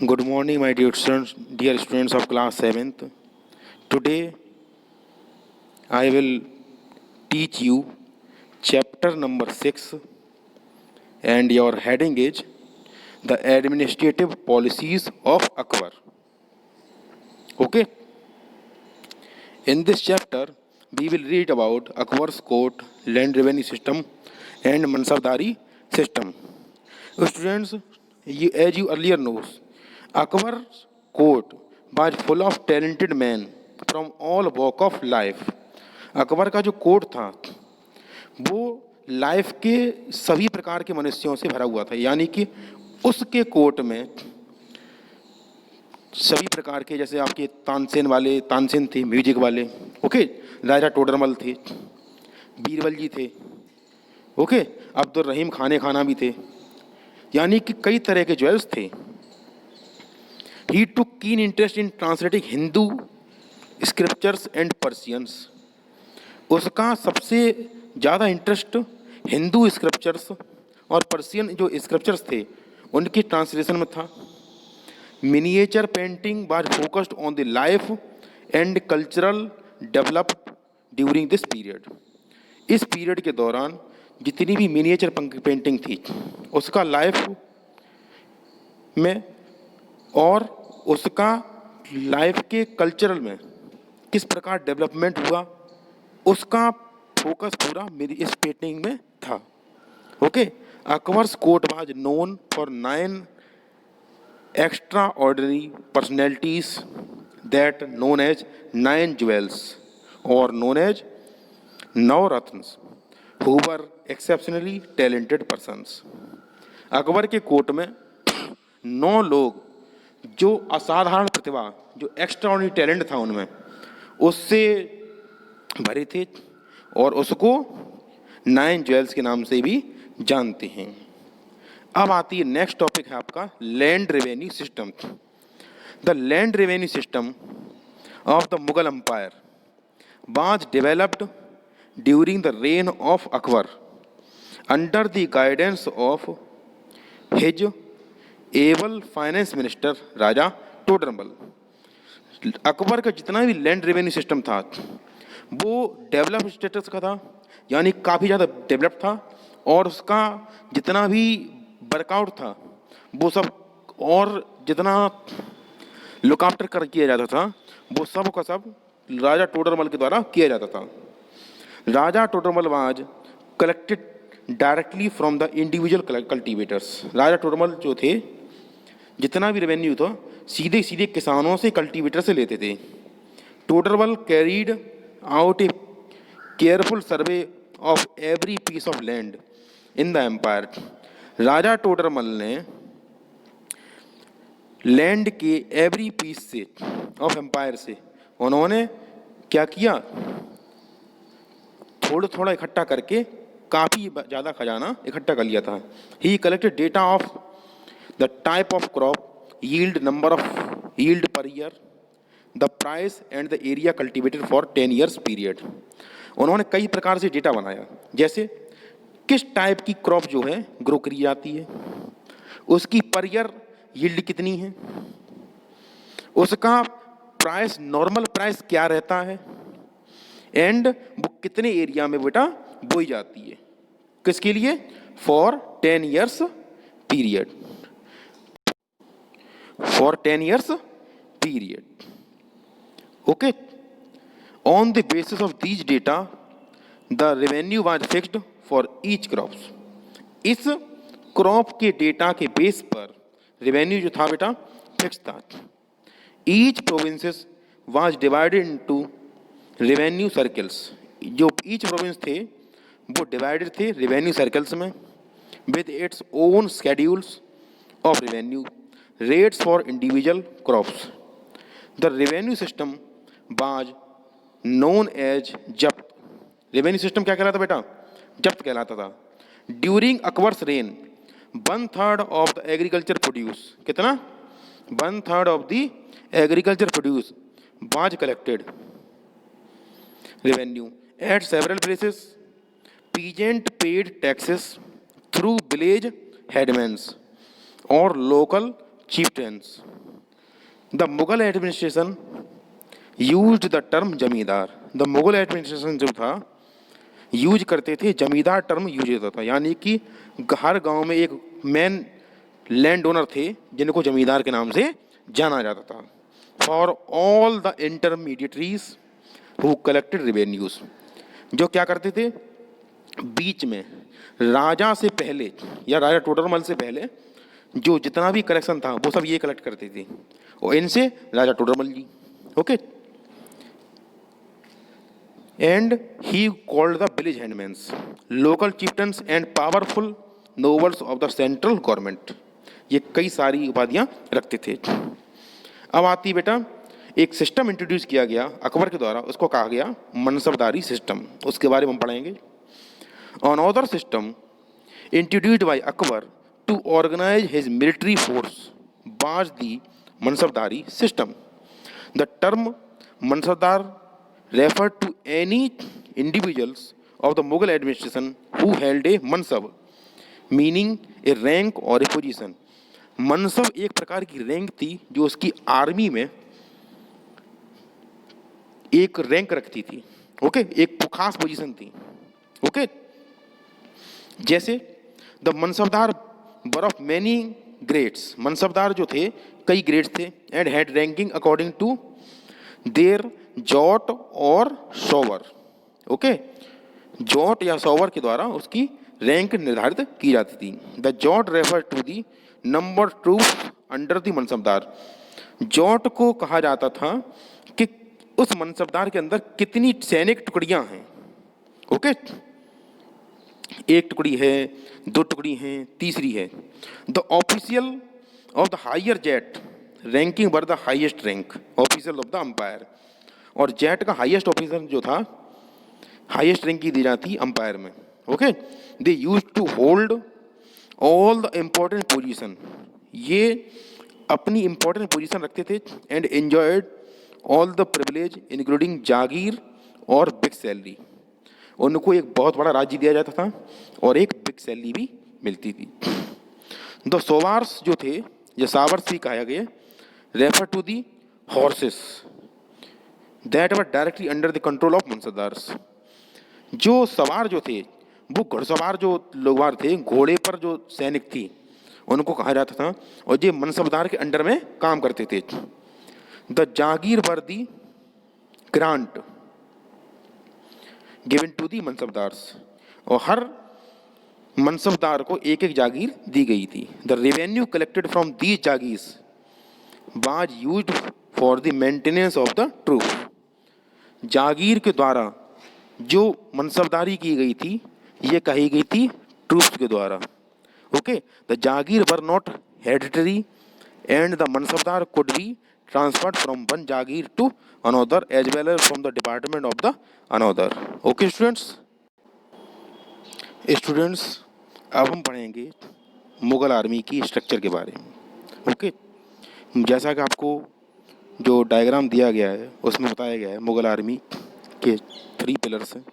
Good morning, my dear students of class 7th. Today, I will teach you chapter number 6, and your heading is the administrative policies of Akbar. Okay? In this chapter, we will read about Akbar's court, land revenue system, and Mansabdari system. Students, as you earlier knows, Akbar's court was full of talented men from all walk of life. Akbar का जो court था वो life के सभी प्रकार के मनुष्यों से भरा हुआ था, यानी कि उसके कोर्ट में सभी प्रकार के, जैसे आपके तानसेन थे म्यूजिक वाले, ओके, राजा टोडरमल थे, बीरबल जी थे, ओके, अब्दुल रहीम खाना भी थे, यानी कि कई तरह के ज्वेल्स थे. He took keen interest in translating Hindu scriptures and Persians. उसका सबसे ज़्यादा इंटरेस्ट हिंदू स्क्रिप्चर्स और पर्सियन जो स्क्रिप्चर्स थे उनकी ट्रांसलेशन में था. Miniature painting was focused on the life and cultural developed during this period. इस पीरियड के दौरान जितनी भी मिनिएचर पेंटिंग थी उसका लाइफ में और उसका लाइफ के कल्चरल में किस प्रकार डेवलपमेंट हुआ उसका फोकस पूरा मेरी इस पेंटिंग में था. Okay, Akbar's court was known for 9 extra ordinary personalities that known as 9 jewels और known as navratnas who were exceptionally talented persons. Akbar के कोर्ट में 9 लोग जो असाधारण प्रतिभा, जो एक्स्ट्राऑर्डिनरी टैलेंट था उनमें, उससे भरे थे और उसको 9 ज्वेल्स के नाम से भी जानते हैं. अब आती है नेक्स्ट टॉपिक है आपका land revenue system. The land revenue system of the Mughal empire was developed during the reign of Akbar under the guidance of his able finance minister Raja Todarmal. Akbar का जितना भी लैंड रेवेन्यू सिस्टम था वो डेवलप स्टेटस का था, यानी काफ़ी ज़्यादा डेवलप था, और उसका जितना भी वर्कआउट था वो सब, और जितना लुक आफ्टर कर किया जाता था वो सब का सब राजा टोडरमल के द्वारा किया जाता था. Raja Todarmal was collected directly from the individual cultivators. Raja Todarmal जो थे जितना भी रेवेन्यू था सीधे सीधे किसानों से, कल्टीवेटर से लेते थे. Todarmal carried out a careful survey of every piece of land in the empire. Raja Todarmal ने लैंड के एवरी पीस से ऑफ एम्पायर से उन्होंने क्या किया, थोड़ा थोड़ा इकट्ठा करके काफ़ी ज़्यादा खजाना इकट्ठा कर लिया था. ही collected data of the type of crop, yield, number of yield per year, the price and the area cultivated for 10 years period. उन्होंने कई प्रकार से डेटा बनाया, जैसे किस टाइप की क्रॉप जो है ग्रो करी जाती है, उसकी पर ईयर यील्ड कितनी है, उसका प्राइस, नॉर्मल प्राइस क्या रहता है, एंड वो कितने एरिया में बेटा बोई जाती है, किसके लिए, for 10 years period, for 10 years period. Okay, on the basis of these data the revenue was fixed for each crops. इस क्रॉप के डेटा के बेस पर रेवेन्यू जो था बेटा फिक्स था. Each provinces was divided into revenue circles. जो each province थे वो डिवाइडेड थे रेवेन्यू सर्कल्स में, with its own schedules of revenue, rates for individual crops. The revenue system was known as जब्त. रेवेन्यू सिस्टम क्या कहलाता बेटा, जब्त कहलाता था. During Akbar's rain 1/3 of the agriculture produce, कितना, 1/3 of the agriculture produce was collected revenue at several places. Peasant paid taxes through village headmen or local chieftains. The Mughal administration used the term जमींदार। The Mughal administration जो था use करते थे, जमींदार term use होता था, यानी कि हर गांव में एक मेन लैंड ओनर थे जिनको जमींदार के नाम से जाना जाता था। For all the intermediaries who collected revenues, जो क्या करते थे, बीच में राजा से पहले या राजा टोडरमल से पहले जो जितना भी कलेक्शन था वो सब ये कलेक्ट करते थे, और इनसे Raja Todarmal ji. Okay, and he called the village headmen local chieftains and powerful nobles of the central government. ये कई सारी उपाधियां रखते थे। अब आती बेटा एक सिस्टम इंट्रोड्यूस किया गया अकबर के द्वारा, उसको कहा गया मनसबदारी सिस्टम। उसके बारे में हम पढ़ेंगे। Another system introduced by Akbar to organise his military force was the mansabdari system. The term mansabdar referred to any individuals of the Mughal administration who held a mansab, meaning a rank or a position। मनसब एक प्रकार की rank थी जो उसकी army में एक rank रखती थी। ओके, एक खास पोजीशन थी। ओके, जैसे the mansabdar were of many grades, mansabdar जो थे कई ग्रेड्स थे, and had ranking according to their zat और सोवर। ओके, जॉट या सोवर के द्वारा उसकी रैंक निर्धारित की जाती थी। The zat refer to the number troops under the mansabdar. जॉट को कहा जाता था कि उस मनसबदार के अंदर कितनी सैनिक टुकड़ियां हैं। ओके, एक टुकड़ी है, दो टुकड़ी हैं, तीसरी है। The official of the higher zat ranking were the highest rank official of the empire. और जेट का हाईएस्ट ऑफिसर जो था, हाईएस्ट रैंक की दी जाती अंपायर में। Okay, they use to hold all the important position, ये अपनी इंपॉर्टेंट पोजीशन रखते थे, and enjoyed all the privilege including jagir और बिग सैलरी। उनको एक बहुत बड़ा राज्य दिया जाता था और एक बिग सैलरी भी मिलती थी। द सोवार्स जो थे, या सावर्स भी कहा गया, refer to the horses that were directly under the control of mansabdars. जो सवार जो थे वो घुड़सवार जो लोग थे, घोड़े पर जो सैनिक थी, उनको कहा जाता था, और ये मनसबदार के अंडर में काम करते थे। The jagir were the grant given to the mansabdars, और हर मनसबदार को एक एक जागीर दी गई थी। The revenue collected from these jagirs was used for the maintenance of the troop. जागीर के द्वारा जो मनसबदारी की गई थी ये कही गई थी ट्रूप्स के द्वारा। Okay, the jagir were not hereditary and the mansabdar could be transferred from one jagir to another as well as from the department of the another. Okay students, अब हम पढ़ेंगे मुगल आर्मी की स्ट्रक्चर के बारे में। ओके, जैसा कि आपको जो डायग्राम दिया गया है उसमें बताया गया है मुगल आर्मी के 3 पिलर्स हैं।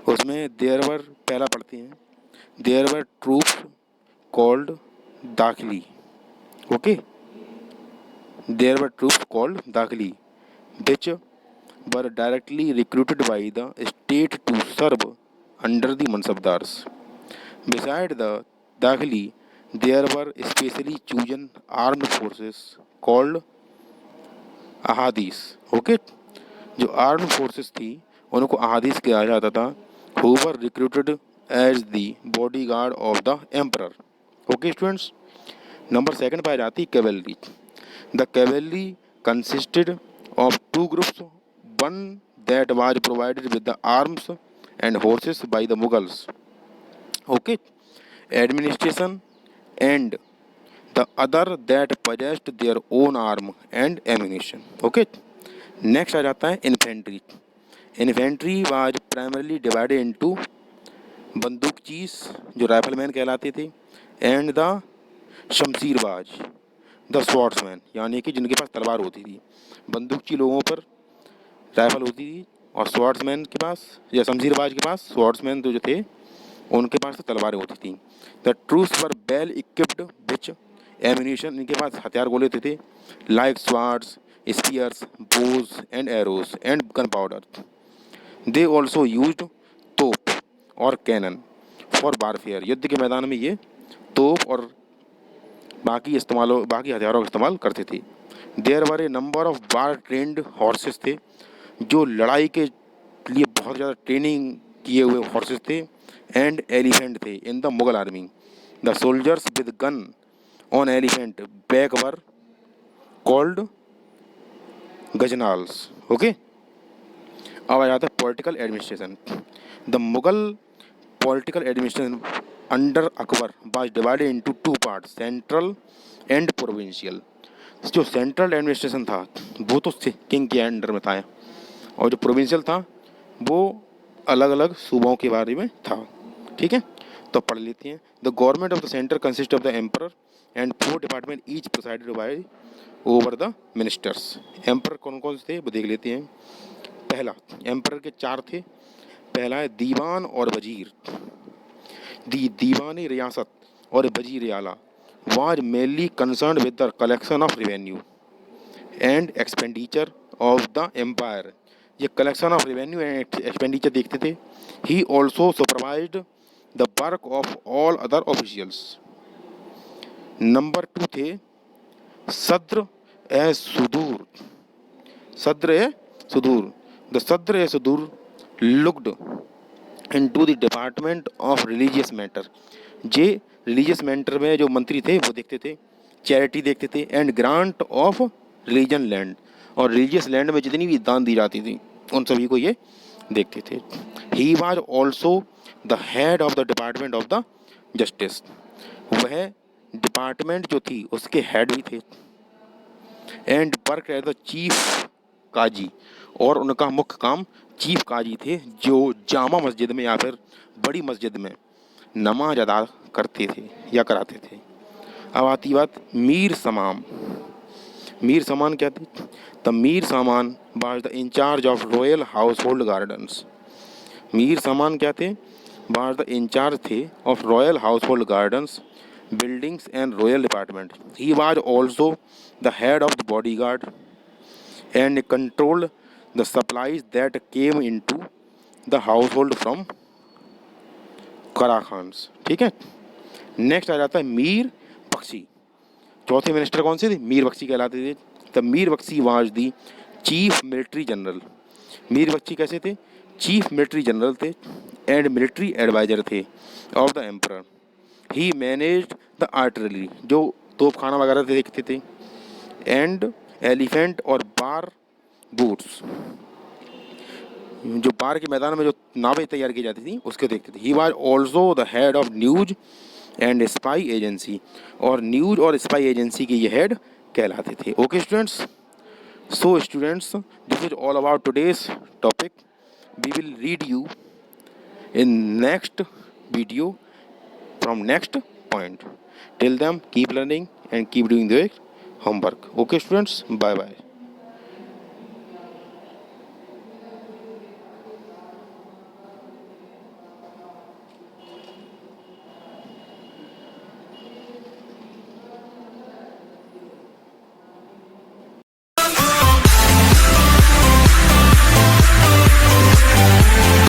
उसमें देयर वर, पहला पढ़ते हैं, there were troops called dakhili. Okay, there were troops called dakhili which were directly recruited by the state to serve under the mansabdars. Beside the dakhili there were specially chosen armed forces called ahadis. Okay, जो armed forces थी उनको अहादीस कहा जाता था, who were recruited as the bodyguard of the emperor. Okay students, number 2 पाई जाती cavalry. The cavalry consisted of 2 groups, one that was provided with the arms and horses by the Mughals, okay, administration, and the other that possessed their own arm and ammunition। Okay, next आ जाता है infantry. Infantry was primarily divided into bandukchis जो rifleman कहलाते थे, and the shamsherbaz the swordsman, यानी कि जिनके पास तलवार होती थी। बंदूकची लोगों पर राइफल होती थी और स्वॉर्ड्समैन के पास या शमशीरबाज के पास, स्वॉर्ड्समैन जो थे उनके पास तो तलवारें होती थी। The troops were well equipped which ammunition, इनके पास हथियार गोले होते थे, like swords, spears, bows and arrows and gun powder. They also used तोप और कैनन फॉर वारफेयर, युद्ध के मैदान में ये तोप और बाकी हथियारों का इस्तेमाल करते थे। There were a number of war trained horses थे, जो लड़ाई के लिए बहुत ज़्यादा ट्रेनिंग किए हुए हॉर्सेस थे, एंड एलिफेंट थे in the Mughal army. The soldiers with gun on elephant back were called gajnals. Okay, अब आ जाता है political administration. The Mughal political administration under Akbar was divided into two part, central and provincial. जो central administration था वो तो king के अंडर में था, और जो प्रोविंशियल था वो अलग अलग सूबों के बारे में था। ठीक है, तो पढ़ लेते हैं। The government of the centre consist of the emperor and 4 department each presided bye over the ministers. Emperor कौन कौन से थे वो देख लेते हैं। पहला, एम्पर के 4 थे। पहला है दीवान और वजीर। दीवान रियासत और wazir ala was mainly concern with the collection of revenue and expenditure of the empire. ये collection of revenue and expenditure देखते थे। He also supervised the work of all other officials. Number 2 थे सद्र ए सुदूर। सद्र ए सुदूर, द सद्र ए सुदूर looked into the department of religious matter. J religious matter में जो मंत्री थे वो देखते थे, चैरिटी देखते थे, and grant of religion land, और रिलीजियस लैंड में जितनी भी दान दी जाती थी उन सभी को ये देखते थे। He was also the head of the department of the justice. वह डिपार्टमेंट जो थी उसके हेड भी थे, and work as the chief qazi, और उनका मुख्य काम चीफ काजी थे, जो जामा मस्जिद में या फिर बड़ी मस्जिद में नमाज अदा करते थे या कराते थे। अब आती बात मीर समाम। मीर सामान क्या थे? The Mir Saman was the in-charge of royal household gardens. Mir Saman क्या थे? वाज द इंचार्ज थे of royal household gardens, buildings and royal department. He was also the head of the bodyguard and controlled the supplies that came into the household from karkhanas. ठीक है, next आ जाता है मीर बख्शी। चौथे minister कौन से थे? मीर बख्शी कहलाते थे। The Mir Bakhshi was the chief military general. Mir Bakhshi कैसे थे? चीफ मिलिट्री जनरल थे एंड मिलिट्री एडवाइजर थे of the emperor. He managed the artillery, जो तोपखाना वगैरह देखते थे, एंड एलिफेंट और बार बूट्स, जो बार के मैदान में जो नावें तैयार की जाती थी उसको देखते थे। He was also the head of news and spy agency, और न्यूज और स्पाई एजेंसी के ये हेड कहलाते थे। Okay students, so students this is all about today's topic. We will read you in next video from next point. Till then, keep learning and keep doing the homework. Okay students, bye bye.